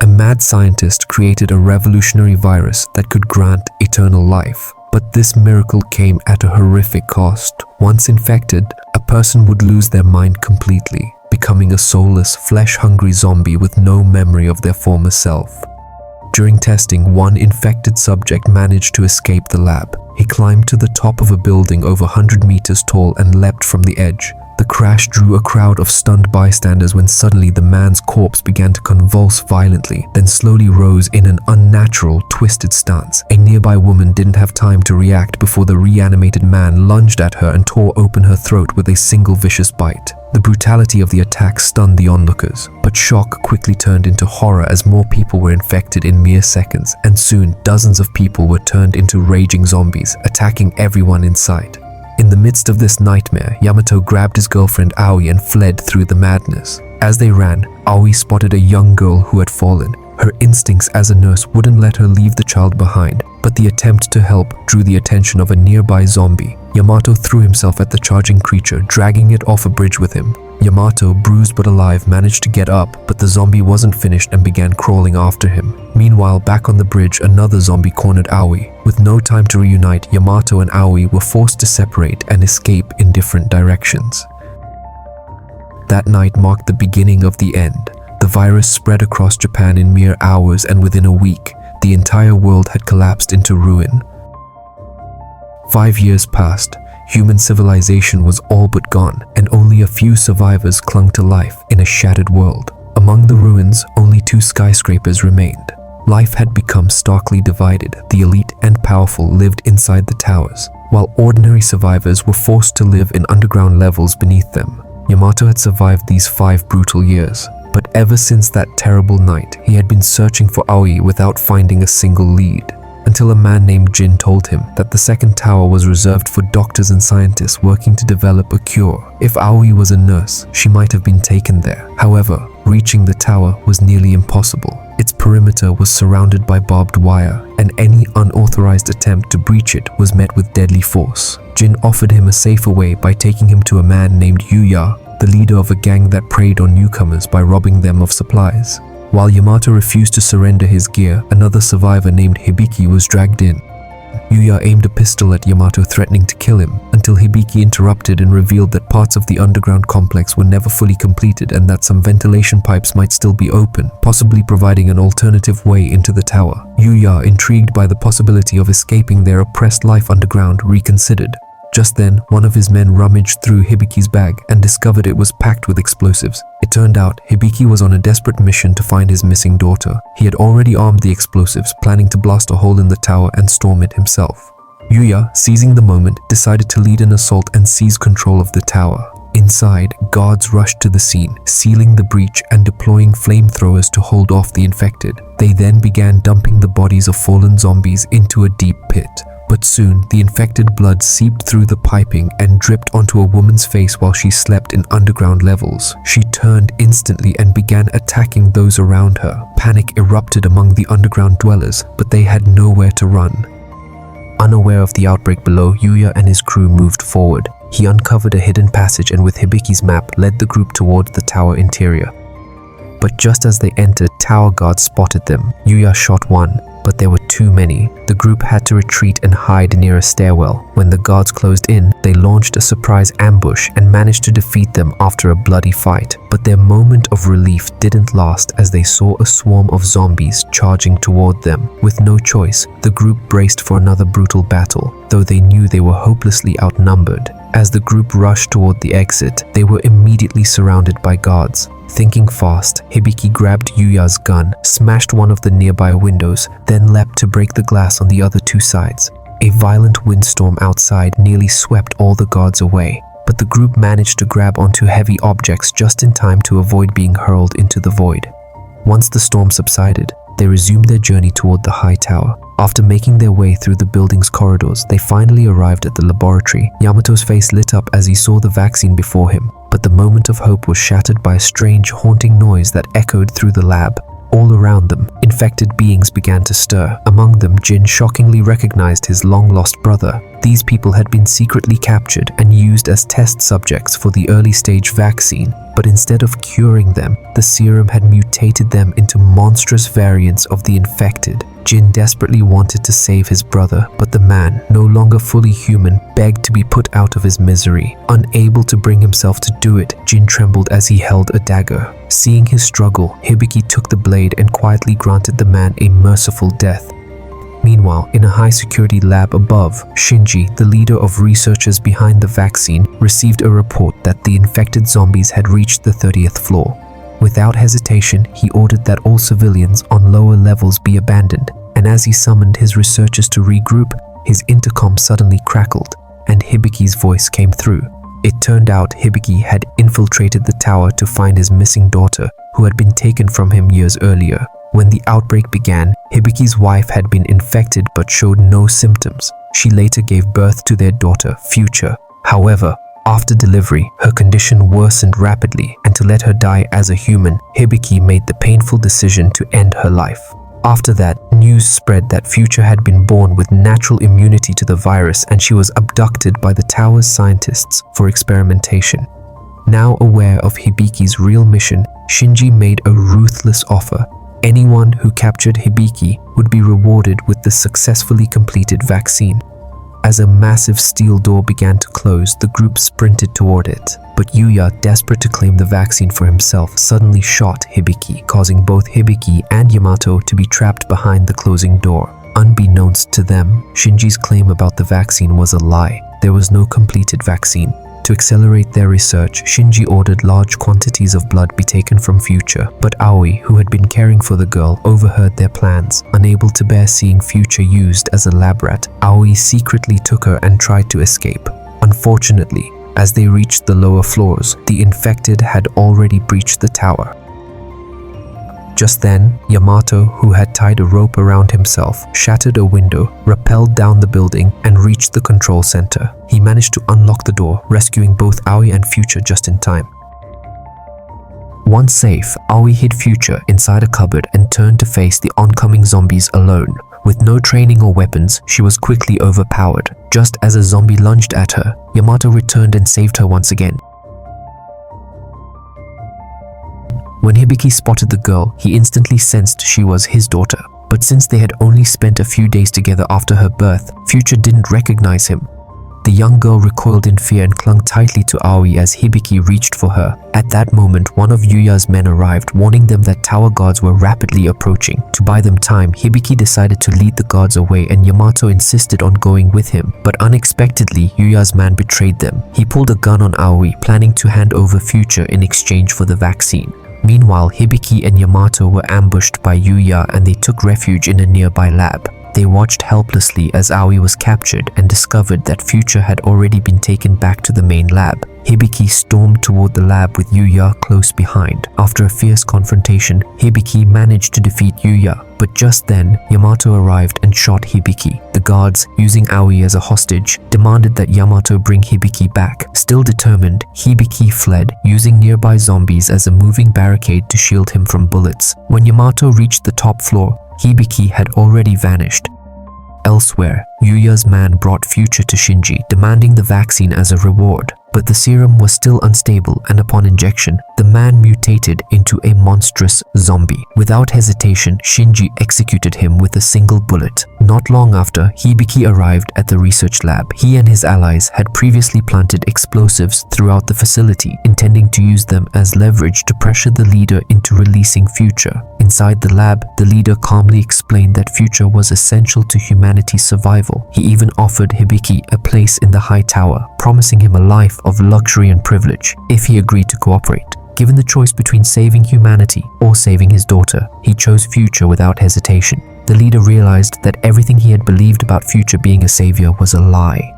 A mad scientist created a revolutionary virus that could grant eternal life. But this miracle came at a horrific cost. Once infected, a person would lose their mind completely, becoming a soulless, flesh-hungry zombie with no memory of their former self. During testing, one infected subject managed to escape the lab. He climbed to the top of a building over 100 meters tall and leapt from the edge. The crash drew a crowd of stunned bystanders when suddenly the man's corpse began to convulse violently, then slowly rose in an unnatural, twisted stance. A nearby woman didn't have time to react before the reanimated man lunged at her and tore open her throat with a single vicious bite. The brutality of the attack stunned the onlookers, but shock quickly turned into horror as more people were infected in mere seconds, and soon dozens of people were turned into raging zombies, attacking everyone in sight. In the midst of this nightmare, Yamato grabbed his girlfriend Aoi and fled through the madness. As they ran, Aoi spotted a young girl who had fallen. Her instincts as a nurse wouldn't let her leave the child behind, but the attempt to help drew the attention of a nearby zombie. Yamato threw himself at the charging creature, dragging it off a bridge with him. Yamato, bruised but alive, managed to get up, but the zombie wasn't finished and began crawling after him. Meanwhile, back on the bridge, another zombie cornered Aoi. With no time to reunite, Yamato and Aoi were forced to separate and escape in different directions. That night marked the beginning of the end. The virus spread across Japan in mere hours, and within a week, the entire world had collapsed into ruin. 5 years passed. Human civilization was all but gone, and only a few survivors clung to life in a shattered world. Among the ruins, only 2 skyscrapers remained. Life had become starkly divided. The elite and powerful lived inside the towers, while ordinary survivors were forced to live in underground levels beneath them. Yamato had survived these 5 brutal years, but ever since that terrible night, he had been searching for Aoi without finding a single lead. Until a man named Jin told him that the second tower was reserved for doctors and scientists working to develop a cure. If Aoi was a nurse, she might have been taken there. However, reaching the tower was nearly impossible. Its perimeter was surrounded by barbed wire, and any unauthorized attempt to breach it was met with deadly force. Jin offered him a safer way by taking him to a man named Yuya, the leader of a gang that preyed on newcomers by robbing them of supplies. While Yamato refused to surrender his gear, another survivor named Hibiki was dragged in. Yuya aimed a pistol at Yamato, threatening to kill him, until Hibiki interrupted and revealed that parts of the underground complex were never fully completed and that some ventilation pipes might still be open, possibly providing an alternative way into the tower. Yuya, intrigued by the possibility of escaping their oppressed life underground, reconsidered. Just then, one of his men rummaged through Hibiki's bag and discovered it was packed with explosives. It turned out Hibiki was on a desperate mission to find his missing daughter. He had already armed the explosives, planning to blast a hole in the tower and storm it himself. Yuya, seizing the moment, decided to lead an assault and seize control of the tower. Inside, guards rushed to the scene, sealing the breach and deploying flamethrowers to hold off the infected. They then began dumping the bodies of fallen zombies into a deep pit. But soon, the infected blood seeped through the piping and dripped onto a woman's face while she slept in underground levels. She turned instantly and began attacking those around her. Panic erupted among the underground dwellers, but they had nowhere to run. Unaware of the outbreak below, Yuya and his crew moved forward. He uncovered a hidden passage and with Hibiki's map led the group towards the tower interior. But just as they entered, tower guards spotted them. Yuya shot one, but there were too many. The group had to retreat and hide near a stairwell. When the guards closed in, they launched a surprise ambush and managed to defeat them after a bloody fight. But their moment of relief didn't last as they saw a swarm of zombies charging toward them. With no choice, the group braced for another brutal battle, though they knew they were hopelessly outnumbered. As the group rushed toward the exit, they were immediately surrounded by guards. Thinking fast, Hibiki grabbed Yuya's gun, smashed one of the nearby windows, then leapt to break the glass on the other 2 sides. A violent windstorm outside nearly swept all the guards away, but the group managed to grab onto heavy objects just in time to avoid being hurled into the void. Once the storm subsided, they resumed their journey toward the high tower. After making their way through the building's corridors, they finally arrived at the laboratory. Yamato's face lit up as he saw the vaccine before him, but the moment of hope was shattered by a strange, haunting noise that echoed through the lab. All around them, infected beings began to stir. Among them, Jin shockingly recognized his long-lost brother. These people had been secretly captured and used as test subjects for the early-stage vaccine, but instead of curing them, the serum had mutated them into monstrous variants of the infected. Jin desperately wanted to save his brother, but the man, no longer fully human, begged to be put out of his misery. Unable to bring himself to do it, Jin trembled as he held a dagger. Seeing his struggle, Hibiki took the blade and quietly granted the man a merciful death. Meanwhile, in a high-security lab above, Shinji, the leader of researchers behind the vaccine, received a report that the infected zombies had reached the 30th floor. Without hesitation, he ordered that all civilians on lower levels be abandoned, and as he summoned his researchers to regroup, his intercom suddenly crackled, and Hibiki's voice came through. It turned out Hibiki had infiltrated the tower to find his missing daughter, who had been taken from him years earlier. When the outbreak began, Hibiki's wife had been infected but showed no symptoms. She later gave birth to their daughter, Future. However, after delivery, her condition worsened rapidly, and to let her die as a human, Hibiki made the painful decision to end her life. After that, news spread that Future had been born with natural immunity to the virus, and she was abducted by the tower's scientists for experimentation. Now aware of Hibiki's real mission, Shinji made a ruthless offer. Anyone who captured Hibiki would be rewarded with the successfully completed vaccine. As a massive steel door began to close, the group sprinted toward it. But Yuya, desperate to claim the vaccine for himself, suddenly shot Hibiki, causing both Hibiki and Yamato to be trapped behind the closing door. Unbeknownst to them, Shinji's claim about the vaccine was a lie. There was no completed vaccine. To accelerate their research, Shinji ordered large quantities of blood be taken from Future, but Aoi, who had been caring for the girl, overheard their plans. Unable to bear seeing Future used as a lab rat, Aoi secretly took her and tried to escape. Unfortunately, as they reached the lower floors, the infected had already breached the tower. Just then, Yamato, who had tied a rope around himself, shattered a window, rappelled down the building, and reached the control center. He managed to unlock the door, rescuing both Aoi and Future just in time. Once safe, Aoi hid Future inside a cupboard and turned to face the oncoming zombies alone. With no training or weapons, she was quickly overpowered. Just as a zombie lunged at her, Yamato returned and saved her once again. When Hibiki spotted the girl, he instantly sensed she was his daughter. But since they had only spent a few days together after her birth, Future didn't recognize him. The young girl recoiled in fear and clung tightly to Aoi as Hibiki reached for her. At that moment, one of Yuya's men arrived, warning them that tower guards were rapidly approaching. To buy them time, Hibiki decided to lead the guards away, and Yamato insisted on going with him. But unexpectedly, Yuya's man betrayed them. He pulled a gun on Aoi, planning to hand over Future in exchange for the vaccine. Meanwhile, Hibiki and Yamato were ambushed by Yuya, and they took refuge in a nearby lab. They watched helplessly as Aoi was captured and discovered that Future had already been taken back to the main lab. Hibiki stormed toward the lab with Yuya close behind. After a fierce confrontation, Hibiki managed to defeat Yuya, but just then, Yamato arrived and shot Hibiki. The guards, using Aoi as a hostage, demanded that Yamato bring Hibiki back. Still determined, Hibiki fled, using nearby zombies as a moving barricade to shield him from bullets. When Yamato reached the top floor, Hibiki had already vanished. Elsewhere, Yuya's man brought Future to Shinji, demanding the vaccine as a reward. But the serum was still unstable, and upon injection, the man mutated into a monstrous zombie. Without hesitation, Shinji executed him with a single bullet. Not long after, Hibiki arrived at the research lab. He and his allies had previously planted explosives throughout the facility, intending to use them as leverage to pressure the leader into releasing Future. Inside the lab, the leader calmly explained that Future was essential to humanity's survival. He even offered Hibiki a place in the high tower, promising him a life of luxury and privilege if he agreed to cooperate. Given the choice between saving humanity or saving his daughter, he chose Future without hesitation. The leader realized that everything he had believed about Future being a savior was a lie.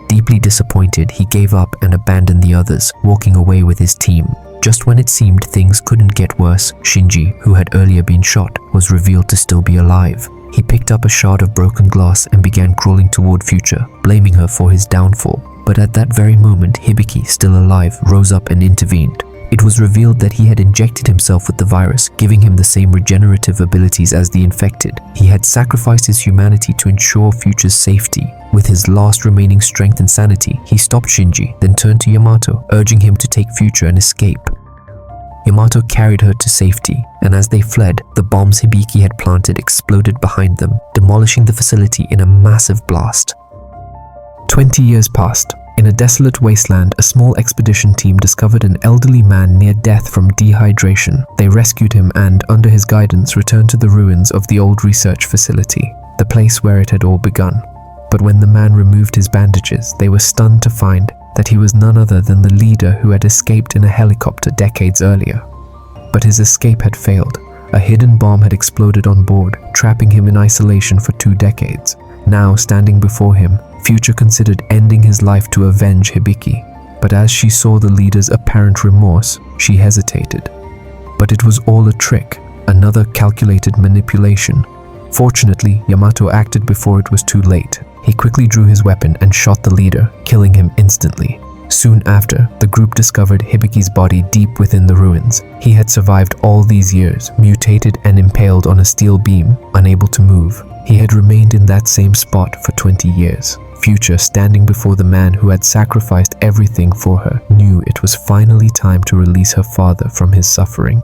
Deeply disappointed, he gave up and abandoned the others, walking away with his team. Just when it seemed things couldn't get worse, Shinji, who had earlier been shot, was revealed to still be alive. He picked up a shard of broken glass and began crawling toward Future, blaming her for his downfall. But at that very moment, Hibiki, still alive, rose up and intervened. It was revealed that he had injected himself with the virus, giving him the same regenerative abilities as the infected. He had sacrificed his humanity to ensure Future's safety. With his last remaining strength and sanity, he stopped Shinji, then turned to Yamato, urging him to take Future and escape. Yamato carried her to safety, and as they fled, the bombs Hibiki had planted exploded behind them, demolishing the facility in a massive blast. 20 years passed. In a desolate wasteland, a small expedition team discovered an elderly man near death from dehydration. They rescued him and, under his guidance, returned to the ruins of the old research facility, the place where it had all begun. But when the man removed his bandages, they were stunned to find that he was none other than the leader who had escaped in a helicopter decades earlier. But his escape had failed. A hidden bomb had exploded on board, trapping him in isolation for 2 decades. Now, standing before him, Future considered ending his life to avenge Hibiki. But as she saw the leader's apparent remorse, she hesitated. But it was all a trick, another calculated manipulation. Fortunately, Yamato acted before it was too late. He quickly drew his weapon and shot the leader, killing him instantly. Soon after, the group discovered Hibiki's body deep within the ruins. He had survived all these years, mutated and impaled on a steel beam, unable to move. He had remained in that same spot for 20 years. Future, standing before the man who had sacrificed everything for her, knew it was finally time to release her father from his suffering.